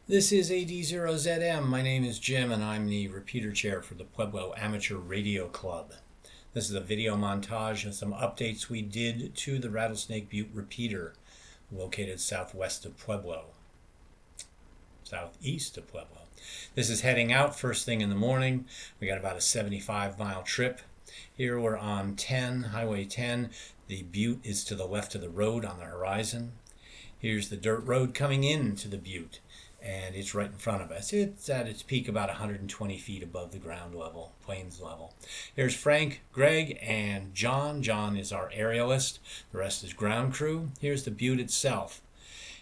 This is AD0ZM. My name is Jim and I'm the repeater chair for the Pueblo Amateur Radio Club. This is a video montage of some updates we did to the Rattlesnake Butte repeater located southwest of Pueblo. Southeast of Pueblo. This is heading out first thing in the morning. We got about a 75-mile trip. Here we're on Highway 10. The Butte is to the left of the road on the horizon. Here's the dirt road coming into the Butte, and it's right in front of us. It's at its peak about 120 feet above the ground level, plains level. Here's Frank, Greg, and John. John is our aerialist. The rest is ground crew. Here's the Butte itself.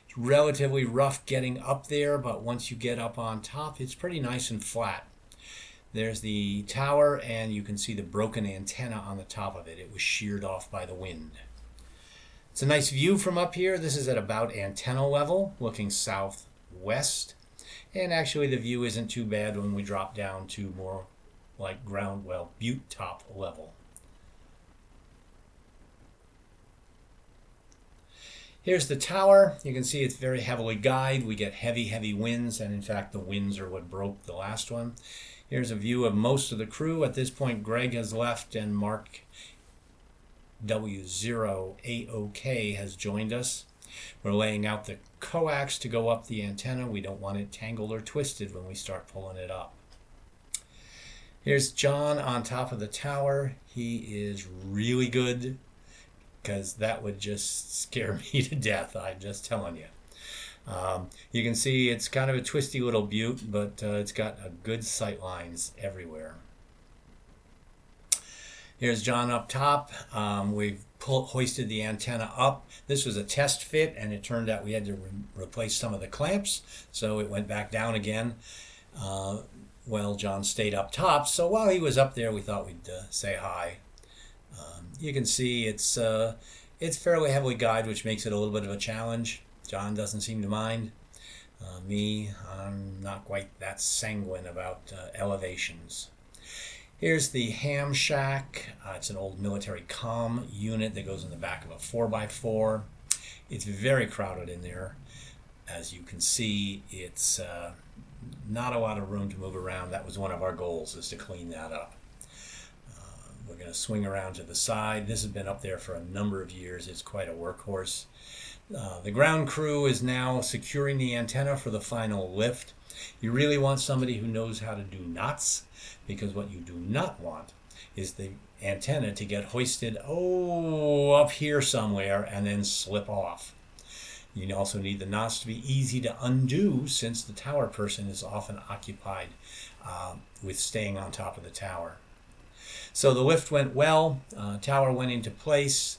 It's relatively rough getting up there, but once you get up on top, it's pretty nice and flat. There's the tower, and you can see the broken antenna on the top of it. It was sheared off by the wind. It's a nice view from up here. This is at about antenna level, looking southwest. And actually the view isn't too bad when we drop down to more like Butte top level. Here's the tower. You can see it's very heavily guyed. We get heavy winds, and in fact the winds are what broke the last one. Here's a view of most of the crew. At this point Greg has left and Mark W0AOK has joined us. We're laying out the coax to go up the antenna. We don't want it tangled or twisted when we start pulling it up. Here's John on top of the tower. He is really good, because that would just scare me to death, I'm just telling you. You can see it's kind of a twisty little butte, but it's got a good sight lines everywhere. Here's John up top. We've hoisted the antenna up. This was a test fit, and it turned out we had to replace some of the clamps, so it went back down again. Well, John stayed up top, so while he was up there, we thought we'd say hi. You can see it's fairly heavily guyed, which makes it a little bit of a challenge. John doesn't seem to mind. I'm not quite that sanguine about elevations. Here's the ham shack. It's an old military comm unit that goes in the back of a 4x4. It's very crowded in there. As you can see, it's not a lot of room to move around. That was one of our goals, is to clean that up. We're going to swing around to the side. This has been up there for a number of years. It's quite a workhorse. The ground crew is now securing the antenna for the final lift. You really want somebody who knows how to do knots, because what you do not want is the antenna to get hoisted up here somewhere and then slip off. You also need the knots to be easy to undo, since the tower person is often occupied with staying on top of the tower. So the lift went well. Tower went into place.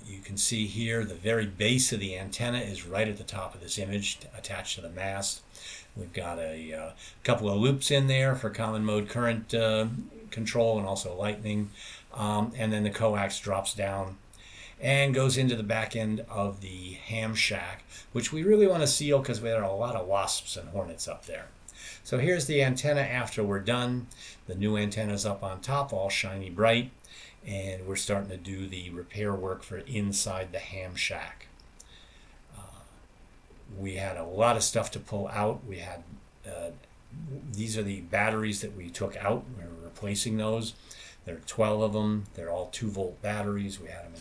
You can see here the very base of the antenna is right at the top of this image, attached to the mast. We've got a couple of loops in there for common mode current control and also lightning. And then the coax drops down and goes into the back end of the ham shack, which we really want to seal because there are a lot of wasps and hornets up there. So here's the antenna after we're done. The new antenna's up on top, all shiny bright, and we're starting to do the repair work for inside the ham shack. We had a lot of stuff to pull out. We had these are the batteries that we took out. We're replacing those. There are 12 of them. They're all 2-volt batteries. We had them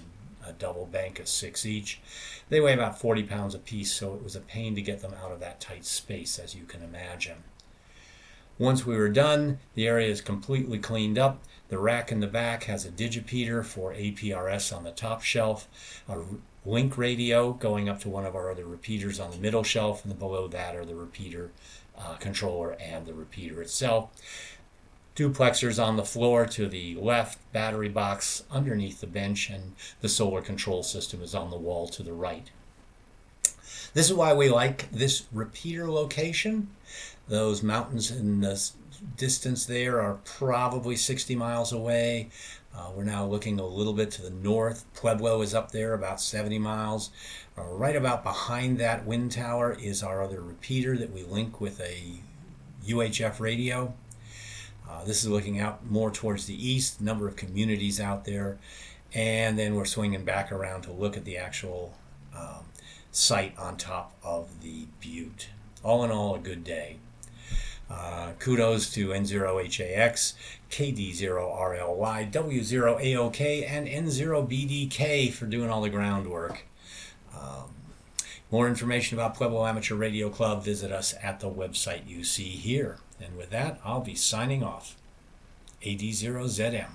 in a double bank of 6 each. They weigh about 40 pounds a piece, so it was a pain to get them out of that tight space, as you can imagine. Once we were done, the area is completely cleaned up. The rack in the back has a digipeater for APRS on the top shelf, a link radio going up to one of our other repeaters on the middle shelf, and below that are the repeater controller and the repeater itself. Duplexers on the floor to the left, battery box underneath the bench, and the solar control system is on the wall to the right. This is why we like this repeater location. Those mountains in the distance there are probably 60 miles away. We're now looking a little bit to the north. Pueblo is up there about 70 miles. Right about behind that wind tower is our other repeater that we link with a UHF radio. This is looking out more towards the east, number of communities out there. And then we're swinging back around to look at the actual site on top of the butte. All in all, a good day. Kudos to N0HAX, KD0RLY, W0AOK, and N0BDK for doing all the groundwork. More information about Pueblo Amateur Radio Club, visit us at the website you see here. And with that, I'll be signing off. AD0ZM.